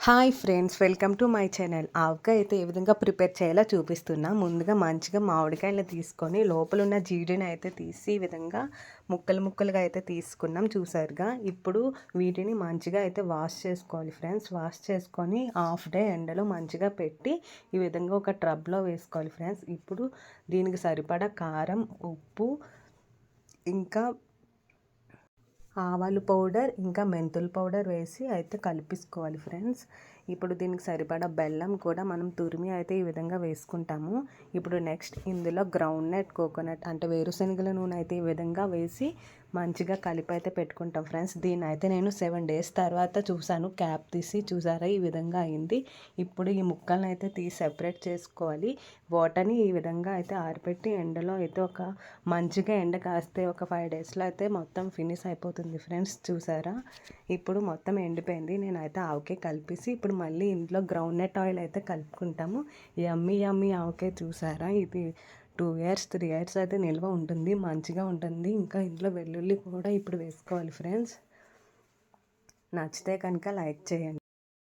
Hi friends, welcome to my channel. ఆవకాయ అయితే ఏ విధంగా ప్రిపేర్ చేయాలో చూపిస్తున్నా. ముందుగా మంచిగా మామిడికాయలు తీసుకొని లోపల ఉన్న జీడిని అయితే తీసి ఈ విధంగా ముక్కలు ముక్కలుగా అయితే తీసుకున్నాం చూసారుగా. ఇప్పుడు వీటిని మంచిగా అయితే వాష్ చేసుకోవాలి ఫ్రెండ్స్. వాష్ చేసుకొని హాఫ్ డే ఎండలో మంచిగా పెట్టి ఈ విధంగా ఒక ట్రబ్లో వేసుకోవాలి ఫ్రెండ్స్. ఇప్పుడు దీనికి సరిపడా కారం, ఉప్పు, ఇంకా ఆవాలు పౌడర్, ఇంకా మెంతుల పౌడర్ వేసి అయితే కలిపేసుకోవాలి ఫ్రెండ్స్. ఇప్పుడు దీనికి సరిపడా బెల్లం కూడా మనం తురిమి అయితే ఈ విధంగా వేసుకుంటాము. ఇప్పుడు నెక్స్ట్ ఇందులో గ్రౌండ్ నట్, కోకోనట్ అంటే వేరుశనగల నూనె అయితే ఈ విధంగా వేసి మంచిగా కలిపి అయితే పెట్టుకుంటాం ఫ్రెండ్స్. దీన్ని అయితే నేను 7 days తర్వాత చూసాను, క్యాప్ తీసి చూసారా ఈ విధంగా అయింది. ఇప్పుడు ఈ ముక్కలను అయితే తీసి సెపరేట్ చేసుకోవాలి. వాటర్ని ఈ విధంగా అయితే ఆరిపెట్టి ఎండలో అయితే మంచిగా ఎండ కాస్తే ఒక 5 daysలో అయితే మొత్తం ఫినిష్ అయిపోతుంది ఫ్రెండ్స్. చూసారా ఇప్పుడు మొత్తం ఎండిపోయింది. నేనైతే ఆవకాయ కలిపేసి ఇప్పుడు మళ్ళీ ఇంట్లో గ్రౌండ్ నట్ ఆయిల్ అయితే కలుపుకుంటాము. యమ్మీ యమ్మీ ఆవకాయ చూసారా, ఇది 2 years 3 years అయితే నిల్వ ఉంటుంది, మంచిగా ఉంటుంది. ఇంకా ఇంట్లో వెల్లుల్లి కూడా ఇప్పుడు వేసుకోవాలి ఫ్రెండ్స్. నచ్చితే కనుక లైక్ చేయండి.